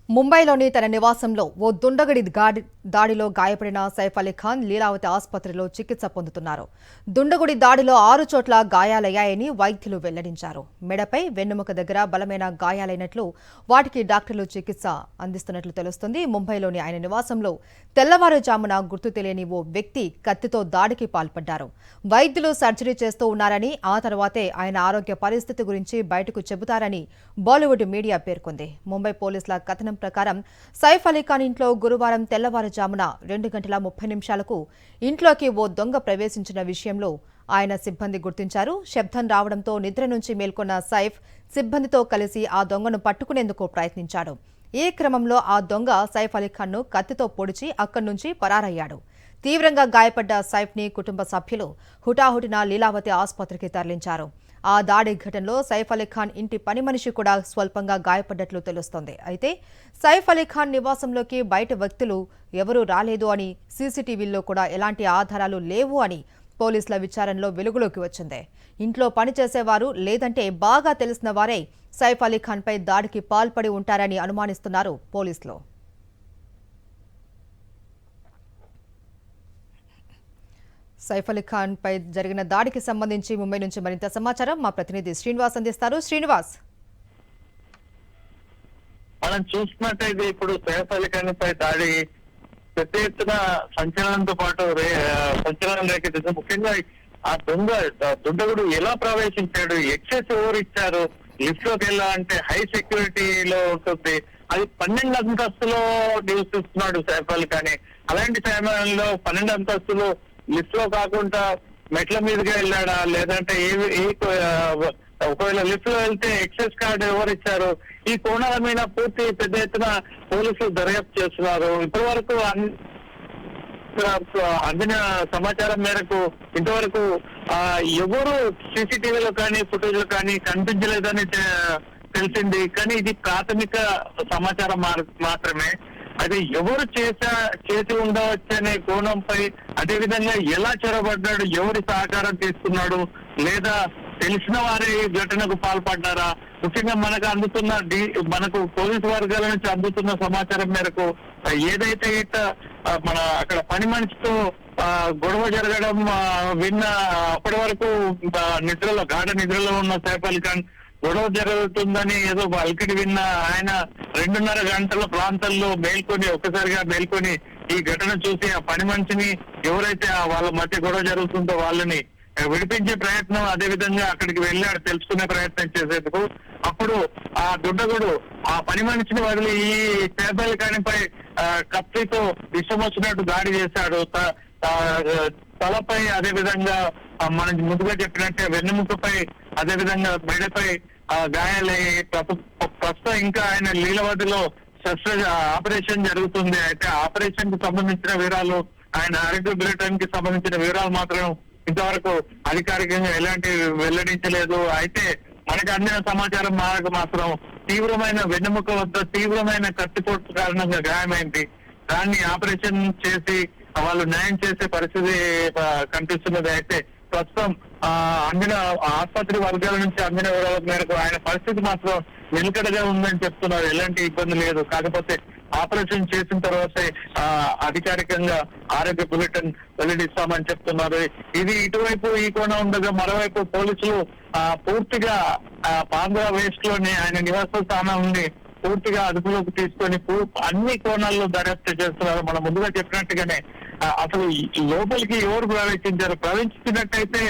ముంబైలోని తన నివాసంలో ఓ దుండగుడి దాడిలో గాయపడిన సైఫ్ అలీ ఖాన్ లీలావతి ఆసుపత్రిలో చికిత్స పొందుతున్నారు. దుండగుడి దాడిలో 6 చోట్ల గాయాలయ్యాయని వైద్యులు వెల్లడించారు. మెడపై, వెన్నుముక దగ్గర బలమైన గాయాలైనట్లు, వాటికి డాక్టర్లు చికిత్స అందిస్తున్నట్లు తెలుస్తుంది. ముంబైలోని ఆయన నివాసంలో తెల్లవారుజామున గుర్తు తెలియని ఓ వ్యక్తి కత్తితో దాడికి పాల్పడ్డారు. వైద్యులు సర్జరీ చేస్తూ ఉన్నారని, ఆ తర్వాతే ఆయన ఆరోగ్య పరిస్థితి గురించి బయటకు చెబుతారని బాలీవుడ్ మీడియా పేర్కొంది. ముంబై పోలీసుల కథనం ప్రకారం సైఫ్ అలీ ఖాన్ ఇంట్లో గురువారం తెల్లవారుజామున 2:30 ఇంట్లోకి ఓ దొంగ ప్రవేశించిన విషయంలో ఆయన సిబ్బంది గుర్తించారు. శబ్దం రావడంతో నిద్ర నుంచి మేల్కొన్న సైఫ్ సిబ్బందితో కలిసి ఆ దొంగను పట్టుకునేందుకు ప్రయత్నించాడు. ఈ క్రమంలో ఆ దొంగ సైఫ్ అలీ ఖాన్ను కత్తితో పొడిచి అక్కడి నుంచి పరారయ్యాడు. తీవ్రంగా గాయపడ్డ సైఫ్ని కుటుంబ సభ్యులు హుటాహుటిన లీలావతి ఆసుపత్రికి తరలించారు. ఆ దాడి ఘటనలో సైఫ్ అలీ ఖాన్ ఇంటి పని మనిషి కూడా స్వల్పంగా గాయపడ్డట్లు తెలుస్తోంది. అయితే సైఫ్ అలీ ఖాన్ నివాసంలోకి బయట వ్యక్తులు ఎవరూ రాలేదు అని, సీసీటీవీల్లో కూడా ఎలాంటి ఆధారాలు లేవు అని పోలీసుల విచారణలో వెలుగులోకి వచ్చింది. ఇంట్లో పనిచేసేవారు లేదంటే బాగా తెలిసిన వారే సైఫ్ అలీ ఖాన్పై దాడికి పాల్పడి ఉంటారని అనుమానిస్తున్నారు పోలీసులు. సైఫ్ అలీ ఖాన్ పై జరిగిన దాడికి సంబంధించి ముంబై నుంచి మరింత సమాచారం మా ప్రతినిధి శ్రీనివాస్ అందిస్తారు. శ్రీనివాస్, మనం చూసినట్టయితే ఇప్పుడు సైఫ్ అలీ ఖాన్ పై దాడి పెద్ద ఎత్తున సంచలనంతో పాటు సంచలనం రేకెత్తింది. ముఖ్యంగా ఆ దుండగుడు ఎలా ప్రవేశించాడు, ఎక్సెస్ ఎవరు ఇచ్చారు, లిఫ్ట్ లోకి వెళ్ళాలంటే హై సెక్యూరిటీలో ఉంటుంది, అది 12 అంతస్తులో నివసిస్తున్నాడు సైఫ్ అలీ ఖాన్. అలాంటి సమయంలో 12 అంతస్తులు లిఫ్ట్ లో కాకుండా మెట్ల మీదుగా వెళ్ళాడా, లేదంటే ఒకవేళ లిఫ్ట్ లో వెళ్తే ఎక్సెస్ కార్డు ఎవరు ఇచ్చారు, ఈ కోణాల మీద పూర్తి పెద్ద ఎత్తున పోలీసులు దర్యాప్తు చేస్తున్నారు. ఇప్పటి వరకు అందిన సమాచారం మేరకు ఇంతవరకు ఎవరు సీసీటీవీలో కానీ ఫుటేజ్ లో కానీ కనిపించలేదని తెలిసింది. కానీ ఇది ప్రాథమిక సమాచారం మాత్రమే. అది ఎవరు చేసి ఉండవచ్చనే కోణంపై, అదేవిధంగా ఎలా చొరబడ్డాడు, ఎవరి సహకారం తీసుకున్నాడు, లేదా తెలిసిన వారి ఘటనకు పాల్పడ్డారా, ముఖ్యంగా మనకు పోలీసు వర్గాల నుంచి అందుతున్న సమాచారం మేరకు ఏదైతే మన అక్కడ పని మనిషితో గొడవ జరగడం విన్న అప్పటి వరకు గాఢ నిద్రలో ఉన్న సైఫ్ అలీ ఖాన్ గొడవ జరుగుతుందని ఏదో అల్కిడి విన్న ఆయన 2:30 గంటల ప్రాంతాల్లో ఒక్కసారిగా మేల్కొని ఈ ఘటన చూసి ఆ పని మనిషిని ఎవరైతే వాళ్ళ మధ్య గొడవ జరుగుతుందో వాళ్ళని విడిపించే ప్రయత్నం, అదే విధంగా అక్కడికి వెళ్ళాడు తెలుసుకునే ప్రయత్నం చేసేందుకు. అప్పుడు ఆ దుండగుడు ఆ పని మనిషిని వదిలి ఈ సైఫ్ అలీ ఖాన్ పై కత్తితో ఇష్టం వచ్చినట్టు దాడి చేశాడు. తలపై, అదే విధంగా మనం ముందుగా చెప్పినట్టే వెన్నెముకపై, అదే విధంగా మెడపై గాయాలయ్యి ప్రస్తుతం ఇంకా ఆయన లీలావతిలో ఆపరేషన్ జరుగుతుంది. అయితే ఆపరేషన్ కి సంబంధించిన వివరాలు, ఆయన ఆరోగ్య బులెటిన్ కి సంబంధించిన వివరాలు మాత్రం ఇంతవరకు అధికారికంగా ఎలాంటి వెల్లడించలేదు. అయితే మనకు అందిన సమాచారం మాత్రం తీవ్రమైన వెన్నెముక వద్ద తీవ్రమైన కత్తిపోటు కారణంగా గాయమైంది. దాన్ని ఆపరేషన్ చేసి వాళ్ళు న్యాయం చేసే పరిస్థితి కనిపిస్తున్నది. అయితే ప్రస్తుతం అందిన ఆసుపత్రి వర్గాల నుంచి అందిన వివరాల మేరకు ఆయన పరిస్థితి మాత్రం వెనుకడగా ఉందని చెప్తున్నారు. ఎలాంటి ఇబ్బంది లేదు. కాకపోతే ఆపరేషన్ చేసిన తర్వాతే అధికారికంగా ఆరోగ్య బులెటిన్ వెల్లడిస్తామని చెప్తున్నారు. ఇది ఇటువైపు ఈ కోణం ఉండగా, మరోవైపు పోలీసులు పూర్తిగా బాంద్రా వెస్ట్ లోని ఆయన నివాస స్థానం నుండి పూర్తిగా అదుపులోకి తీసుకొని అన్ని కోణాల్లో దర్యాప్తు చేస్తున్నారు. మనం ముందుగా చెప్పినట్టుగానే అసలు లోపలికి ఎవరు ప్రవేశించినట్టయితే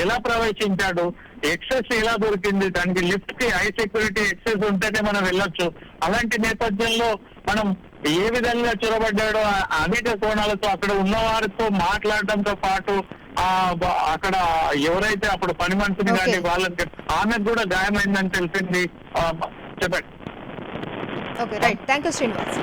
ఎలా ప్రవేశించాడు, ఎక్సెస్ ఎలా దొరికింది, దానికి లిఫ్ట్ కి హై సెక్యూరిటీ ఎక్సెస్ ఉంటేనే మనం వెళ్ళొచ్చు. అలాంటి నేపథ్యంలో మనం ఏ విధంగా చొరబడ్డాడో అనేక కోణాలతో అక్కడ ఉన్న వారితో మాట్లాడడంతో పాటు అక్కడ ఎవరైతే అప్పుడు పని మనిషిని కానీ వాళ్ళకి ఆమెకు కూడా గాయమైందని తెలిసింది. చెప్పండి. Okay, right. Thank you Srinivas.